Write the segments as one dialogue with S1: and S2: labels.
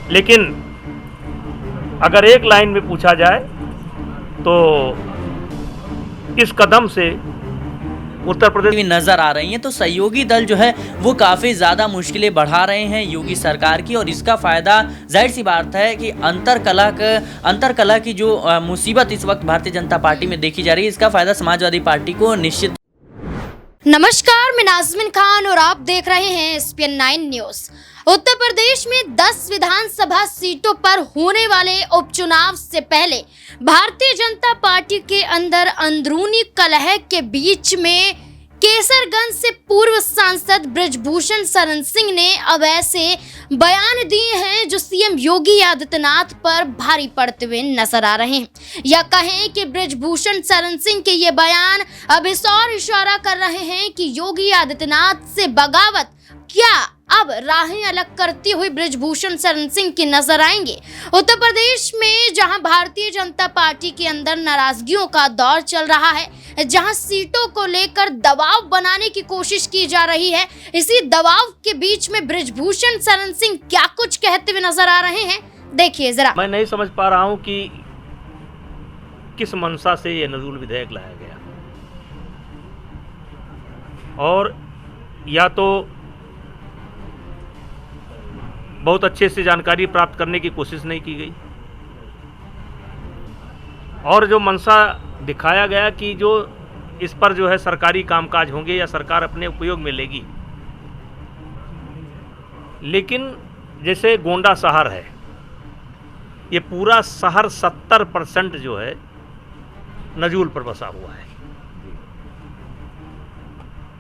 S1: लेकिन अगर एक लाइन में पूछा जाए तो इस कदम से उत्तर प्रदेश
S2: भी नजर आ रही हैं, तो सहयोगी दल जो है वो काफ़ी ज़्यादा मुश्किलें बढ़ा रहे हैं योगी सरकार की, और इसका फ़ायदा जाहिर सी बात है कि अंतरकलह की जो मुसीबत इस वक्त भारतीय जनता पार्टी में देखी जा रही है, इसका फ़ायदा समाजवादी पार्टी को निश्चित।
S3: नमस्कार, मैं नाज़मीन खान और आप देख रहे हैं SPN 9 न्यूज़। उत्तर प्रदेश में 10 विधानसभा सीटों पर होने वाले उपचुनाव से पहले भारतीय जनता पार्टी के अंदर अंदरूनी कलह के बीच में केसरगंज से पूर्व सांसद बृजभूषण शरण सिंह ने अब ऐसे बयान दिए हैं जो सीएम योगी आदित्यनाथ पर भारी पड़ते हुए नजर आ रहे हैं। या कहें कि बृजभूषण शरण सिंह के ये बयान अब इस और इशारा कर रहे हैं कि योगी आदित्यनाथ से बगावत क्या अब राहें अलग करती हुई बृजभूषण शरण सिंह की नजर आएंगे। उत्तर प्रदेश में जहां भारतीय जनता पार्टी के अंदर नाराजगियों का दौर चल रहा है, जहां सीटों को लेकर दबाव बनाने की कोशिश की जा रही है, इसी दबाव के बीच में बृजभूषण शरण सिंह क्या कुछ कहते हुए नजर आ रहे हैं, देखिए जरा।
S1: मैं नहीं समझ पा रहा हूं कि किस मंशा से ये नजूल विधेयक लाया गया, और या तो बहुत अच्छे से जानकारी प्राप्त करने की कोशिश नहीं की गई, और जो मंशा दिखाया गया कि जो इस पर जो है सरकारी कामकाज होंगे या सरकार अपने उपयोग में लेगी। लेकिन जैसे गोंडा शहर है, ये पूरा शहर 70% जो है नजूल पर बसा हुआ है।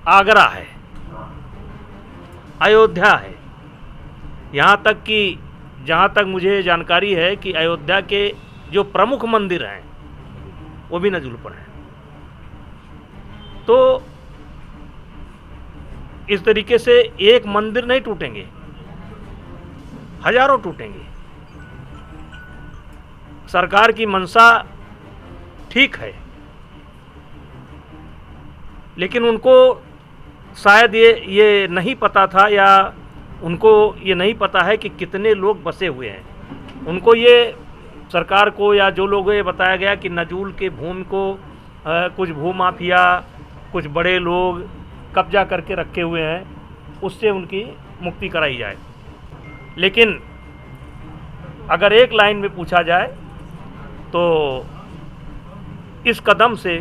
S1: आगरा है, अयोध्या है, यहाँ तक कि जहाँ तक मुझे जानकारी है कि अयोध्या के जो प्रमुख मंदिर हैं वो भी नजूल पर हैं। तो इस तरीके से एक मंदिर नहीं टूटेंगे, हजारों टूटेंगे। सरकार की मंशा ठीक है, लेकिन उनको शायद ये नहीं पता था, या उनको ये नहीं पता है कि कितने लोग बसे हुए हैं। उनको ये सरकार को या जो लोगों ये बताया गया कि नजूल के भूमि को कुछ भूमाफिया, कुछ बड़े लोग कब्जा करके रखे हुए हैं, उससे उनकी मुक्ति कराई जाए। लेकिन अगर एक लाइन में पूछा जाए तो इस कदम से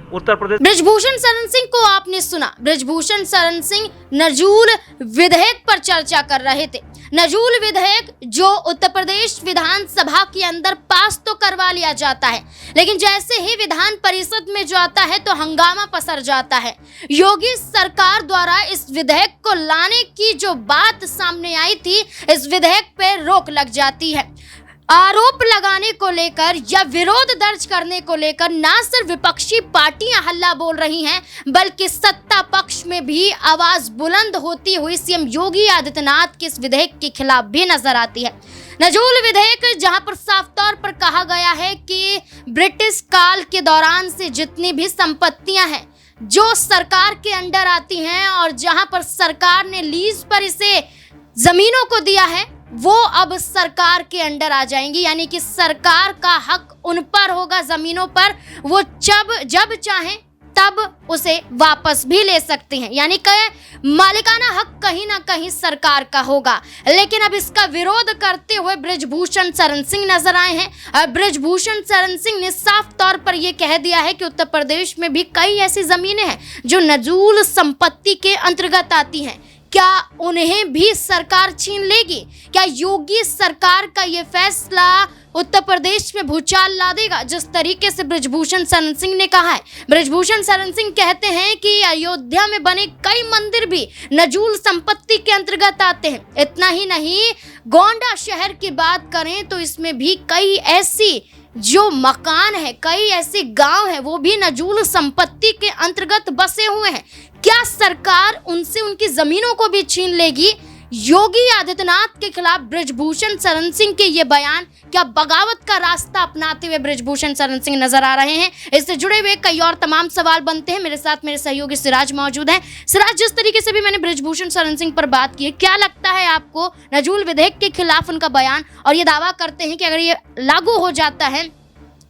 S1: उत्तर प्रदेश।
S3: बृजभूषण शरण सिंह को आपने सुना। बृजभूषण शरण सिंह नजूल विधेयक पर चर्चा कर रहे थे। नजूल विधेयक जो उत्तर प्रदेश विधानसभा के अंदर पास तो करवा लिया जाता है, लेकिन जैसे ही विधान परिषद में जो आता है तो हंगामा पसर जाता है। योगी सरकार द्वारा इस विधेयक को लाने की जो बात सामने आई थी, इस विधेयक पे रोक लग जाती है। आरोप लगाने को लेकर या विरोध दर्ज करने को लेकर ना सिर्फ विपक्षी पार्टियां हल्ला बोल रही हैं, बल्कि सत्ता पक्ष में भी आवाज बुलंद होती हुई सीएम योगी आदित्यनाथ के इस विधेयक के खिलाफ भी नजर आती है। नजूल विधेयक जहां पर साफ तौर पर कहा गया है कि ब्रिटिश काल के दौरान से जितनी भी संपत्तियां हैं जो सरकार के अंडर आती हैं, और जहां पर सरकार ने लीज पर इसे जमीनों को दिया है, वो अब सरकार के अंडर आ जाएंगी। यानी कि सरकार का हक उन पर होगा, जमीनों पर। वो जब चाहें तब उसे वापस भी ले सकते हैं, यानी कि मालिकाना हक कहीं ना कहीं सरकार का होगा। लेकिन अब इसका विरोध करते हुए बृजभूषण शरण सिंह नजर आए हैं। बृजभूषण शरण सिंह ने साफ तौर पर यह कह दिया है कि उत्तर प्रदेश में भी कई ऐसी जमीनें हैं जो नजूल संपत्ति के अंतर्गत आती हैं। क्या उन्हें भी सरकार छीन लेगी? क्या योगी सरकार का ये फैसला उत्तर प्रदेश में भूचाल ला देगा, जिस तरीके से बृजभूषण शरण सिंह ने कहा है? बृजभूषण शरण सिंह कहते हैं कि अयोध्या में बने कई मंदिर भी नजूल संपत्ति के अंतर्गत आते हैं। इतना ही नहीं, गोंडा शहर की बात करें तो इसमें भी कई ऐसी जो मकान है, कई ऐसे गांव हैं, वो भी नजूल संपत्ति के अंतर्गत बसे हुए हैं। क्या सरकार उनसे उनकी जमीनों को भी छीन लेगी? योगी आदित्यनाथ के खिलाफ बृजभूषण शरण सिंह के ये बयान क्या बगावत का रास्ता अपनाते हुए बृजभूषण शरण सिंह नजर आ रहे हैं? इससे जुड़े हुए कई और तमाम सवाल बनते हैं। मेरे साथ मेरे सहयोगी सिराज मौजूद हैं। सिराज, जिस तरीके से भी मैंने बृजभूषण शरण सिंह पर बात की है, क्या लगता है आपको नजूल विधेयक के खिलाफ उनका बयान, और ये दावा करते हैं कि अगर ये लागू हो जाता है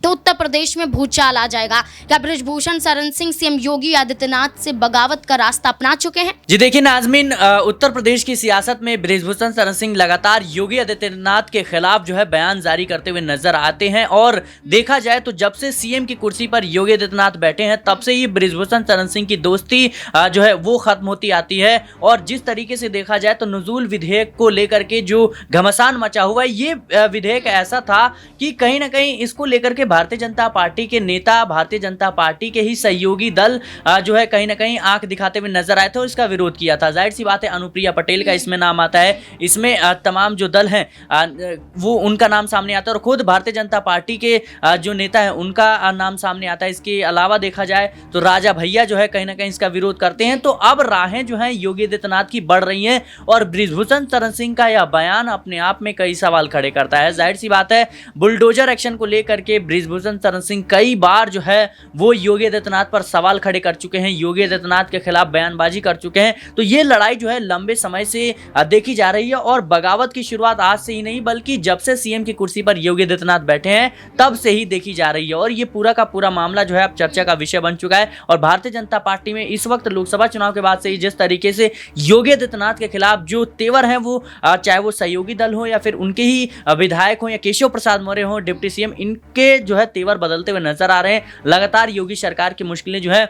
S3: तो उत्तर प्रदेश में भूचाल आ जाएगा, क्या बृजभूषण शरण सिंह सीएम योगी आदित्यनाथ से बगावत का रास्ता अपना चुके हैं?
S2: जी देखिए नाजमीन, उत्तर प्रदेश की सियासत में बृजभूषण शरण सिंह लगातार योगी आदित्यनाथ के खिलाफ जो है बयान जारी करते हुए नजर आते हैं। और देखा जाए तो जब से सीएम की कुर्सी पर योगी आदित्यनाथ बैठे हैं तब से ही बृजभूषण शरण सिंह की दोस्ती जो है वो खत्म होती आती है। और जिस तरीके से देखा जाए तो नजूल विधेयक को लेकर के जो घमासान मचा हुआ है, ये विधेयक ऐसा था कि कहीं ना कहीं इसको लेकर के भारतीय जनता पार्टी के नेता, भारतीय जनता पार्टी के ही सहयोगी दल जो है कहीं ना कहीं आंख दिखाते हुए नजर आए थे और इसका विरोध किया था। जाहिर सी बात है, अनुप्रिया पटेल का इसमें नाम आता है, इसमें तमाम जो दल हैं वो उनका नाम सामने आता है और खुद भारतीय जनता पार्टी के जो नेता है उनका नाम सामने आता है। इसके अलावा देखा जाए तो राजा भैया जो है कहीं ना कहीं इसका विरोध करते हैं। तो अब राहें जो है योगी आदित्यनाथ की बढ़ रही हैं और बृजभूषण शरण सिंह का यह बयान अपने आप में कई सवाल खड़े करता है। जाहिर सी बात है, बुलडोजर एक्शन को लेकर के बृजभूषण शरण सिंह कई बार जो है वो योगी आदित्यनाथ पर सवाल खड़े कर चुके हैं, योगी आदित्यनाथ के खिलाफ बयानबाजी कर चुके हैं। तो ये लड़ाई जो है लंबे समय से देखी जा रही है और बगावत की शुरुआत आज से ही नहीं बल्कि जब से सीएम की कुर्सी पर योगी आदित्यनाथ बैठे हैं तब से ही देखी जा रही है। और ये पूरा का पूरा मामला जो है अब चर्चा का विषय बन चुका है। और भारतीय जनता पार्टी में इस वक्त लोकसभा चुनाव के बाद से ही जिस तरीके से योगी आदित्यनाथ के खिलाफ जो तेवर है, वो चाहे वो सहयोगी दल हो या फिर उनके ही विधायक हो या केशव प्रसाद मौर्य हो, डिप्टी सीएम, इनके जो है तेवर बदलते हुए नजर आ रहे हैं। लगातार योगी सरकार की मुश्किलें जो है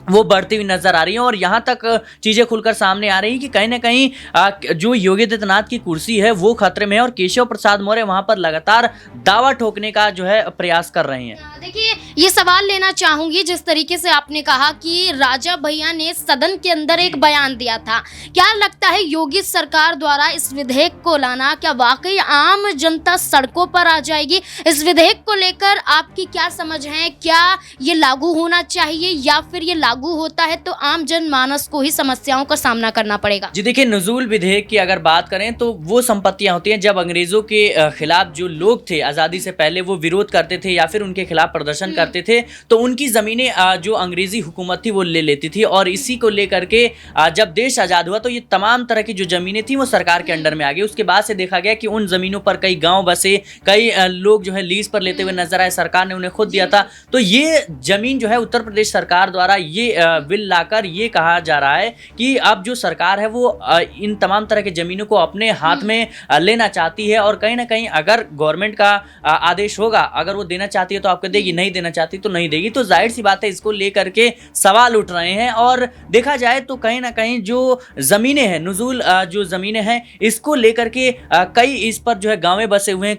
S2: वो बढ़ती हुई नजर आ रही हैं और यहां तक चीजें खुलकर सामने आ रही हैं कि कहीं ना कहीं जो योगी आदित्यनाथ की कुर्सी है वो खतरे में है और केशव प्रसाद मौर्य वहां पर लगातार दावा ठोकने का जो है प्रयास कर रहे हैं।
S3: देखिए, ये सवाल लेना चाहूंगी, जिस तरीके से आपने कहा कि राजा भैया ने सदन के अंदर एक बयान दिया था, क्या लगता है योगी सरकार द्वारा इस विधेयक को लाना, क्या वाकई आम जनता सड़कों पर आ जाएगी? इस विधेयक को लेकर आपकी क्या समझ है? क्या ये लागू होना चाहिए या फिर ये लागू होता है तो आम जनमानस को ही समस्याओं का सामना करना पड़ेगा?
S2: जी देखिए, नजूल विधेयक की अगर बात करें तो वो संपत्तियां होती हैं जब अंग्रेजों के खिलाफ जो लोग थे आज़ादी से पहले वो विरोध करते थे या फिर उनके खिलाफ प्रदर्शन करते थे तो उनकी ज़मीनें जो अंग्रेजी हुकूमत थी वो ले लेती थी। और इसी को लेकर के जब देश आज़ाद हुआ तो ये तमाम तरह की जो ज़मीनें थी वो सरकार के अंडर में आ गई। उसके बाद से देखा गया कि उन ज़मीनों पर कई गाँव बसे, कई लोग जो है लीज पर लेते हुए नजर आए, सरकार ने उन्हें खुद दिया था। तो ये जमीन जो है उत्तर प्रदेश सरकार द्वारा ये बिल लाकर ये कहा जा रहा है कि अब जो सरकार है वो इन तमाम तरह के जमीनों को अपने हाथ में लेना चाहती है। और कहीं ना कहीं अगर गवर्नमेंट का आदेश होगा, अगर वो देना चाहती है तो आपको देगी, नहीं देना चाहती तो नहीं देगी। तो जाहिर सी बात है, इसको लेकर के सवाल उठ रहे हैं। और देखा जाए तो कहीं ना कहीं जो जमीनें हैं, नजूल जो जमीनें हैं, इसको लेकर के कई इस पर जो है गाँवें बसे हुए हैं,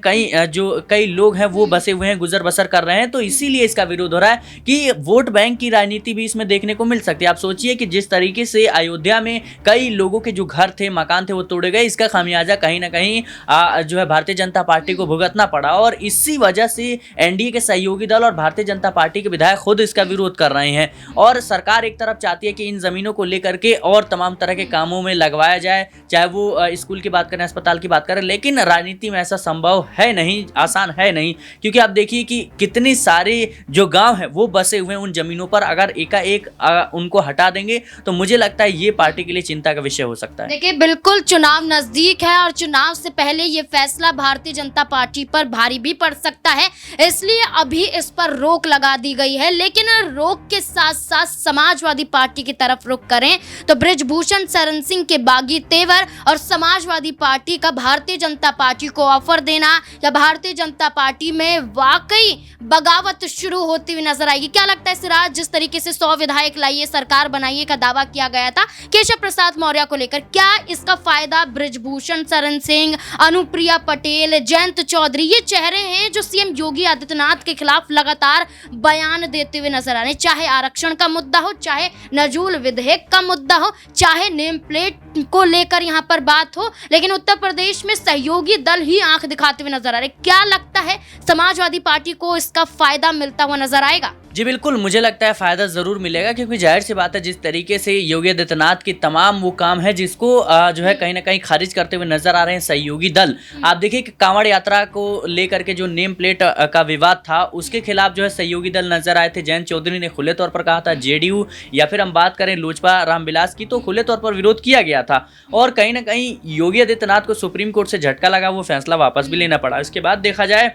S2: कई लोग हैं वो बसे हुए हैं, गुजर बसर कर रहे हैं। तो इसीलिए इसका विरोध हो रहा है कि वोट बैंक की राजनीति भी इसमें देखने को मिल सकती है। आप सोचिए कि जिस तरीके से अयोध्या में कई लोगों के जो घर थे, मकान थे, वो तोड़े गए, इसका खामियाजा कहीं ना कहीं जो है भारतीय जनता पार्टी को भुगतना पड़ा। और इसी वजह से एनडीए के सहयोगी दल और भारतीय जनता पार्टी के विधायक खुद इसका विरोध कर रहे हैं। और सरकार एक तरफ चाहती है कि इन जमीनों को लेकर के और तमाम तरह के कामों में लगवाया जाए, चाहे वो स्कूल की बात करें, अस्पताल की बात करें। लेकिन राजनीति में ऐसा संभव है नहीं, आसान है नहीं, क्योंकि आप देखिए कि कितनी सारे जो गांव है वो बसे हुए हैं उन जमीनों पर। अगर एकाएक उनको हटा देंगे तो मुझे लगता है ये पार्टी के लिए चिंता का विषय हो सकता है।
S3: देखिए, बिल्कुल चुनाव नजदीक है और चुनाव से पहले ये फैसला भारतीय जनता पार्टी पर भारी भी पड़ सकता है, इसलिए अभी इस पर रोक लगा दी गई है। लेकिन रोक के साथ साथ समाजवादी पार्टी की तरफ रुख करें तो बृजभूषण शरण सिंह के बागी तेवर और समाजवादी पार्टी का भारतीय जनता पार्टी को ऑफर देना या भारतीय जनता पार्टी में वाकई बगावत शुरू होती हुई नजर आएगी। क्या लगता है सिराज, जिस तरीके से 100 विधायक लाइए, सरकार बनाइए का दावा किया गया था केशव प्रसाद मौर्य को लेकर, क्या इसका फायदा बृजभूषण शरण सिंह, अनुप्रिया पटेल, जयंत चौधरी, ये चेहरे हैं जो सीएम योगी आदित्यनाथ के खिलाफ लगातार बयान देते हुए नजर आ रहे हैं। चाहे आरक्षण का मुद्दा हो, चाहे नजूल विधेयक का मुद्दा हो, चाहे नेम प्लेट को लेकर यहाँ पर बात हो, लेकिन उत्तर प्रदेश में सहयोगी दल ही आंख दिखाते हुए नजर आ रहे हैं। क्या लगता है समाजवादी पार्टी को इसका फायदा मिलता हुआ नजर आएगा?
S2: जी बिल्कुल, मुझे लगता है फ़ायदा ज़रूर मिलेगा, क्योंकि ज़ाहिर सी बात है जिस तरीके से योगी आदित्यनाथ की तमाम वो काम है जिसको जो है कहीं न कहीं खारिज करते हुए नज़र आ रहे हैं सहयोगी दल। आप देखिए कि कांवड़ यात्रा को लेकर के जो नेम प्लेट का विवाद था, उसके खिलाफ जो है सहयोगी दल नज़र आए थे। जयंत चौधरी ने खुले तौर पर कहा था, जेडीयू या फिर हम बात करें लोजपा रामविलास की, तो खुले तौर पर विरोध किया गया था और कहीं न कहीं योगी आदित्यनाथ को सुप्रीम कोर्ट से झटका लगा, वो फैसला वापस भी लेना पड़ा। इसके बाद देखा जाए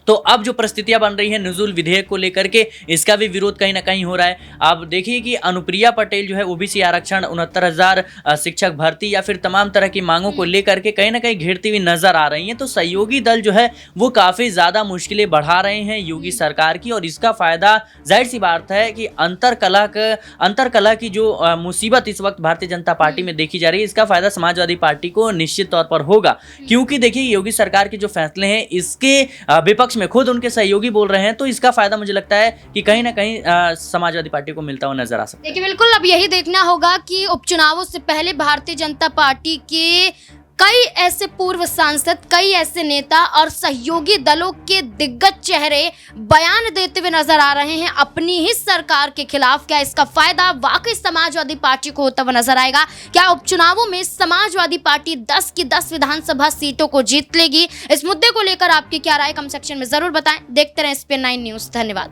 S2: तो अब जो परिस्थितियां बन रही हैं नजूल विधेयक को लेकर के, इसका भी विरोध कहीं ना कहीं हो रहा है। आप देखिए कि अनुप्रिया पटेल जो है ओबीसी आरक्षण, 69,000 शिक्षक भर्ती या फिर तमाम तरह की मांगों को लेकर के कहीं ना कहीं घेरती हुई नजर आ रही हैं। तो सहयोगी दल जो है वो काफ़ी ज़्यादा मुश्किलें बढ़ा रहे हैं योगी सरकार की, और इसका फ़ायदा जाहिर सी बात है कि अंतरकला की जो मुसीबत इस वक्त भारतीय जनता पार्टी में देखी जा रही है, इसका फ़ायदा समाजवादी पार्टी को निश्चित तौर पर होगा। क्योंकि देखिए योगी सरकार के जो फैसले हैं इसके विपक्ष में खुद उनके सहयोगी बोल रहे हैं, तो इसका फायदा मुझे लगता है कि कहीं ना कहीं समाजवादी पार्टी को मिलता हुआ नजर आ सकता है।
S3: देखिए बिल्कुल, अब यही देखना होगा कि उपचुनावों से पहले भारतीय जनता पार्टी के कई ऐसे पूर्व सांसद, कई ऐसे नेता और सहयोगी दलों के दिग्गज चेहरे बयान देते हुए नजर आ रहे हैं अपनी ही सरकार के खिलाफ। क्या इसका फायदा वाकई समाजवादी पार्टी को होता हुआ नजर आएगा? क्या उपचुनावों में समाजवादी पार्टी 10 की 10 विधानसभा सीटों को जीत लेगी? इस मुद्दे को लेकर आपकी क्या राय, कमेंट सेक्शन में जरूर बताएं। देखते रहें SPN9 न्यूज। धन्यवाद।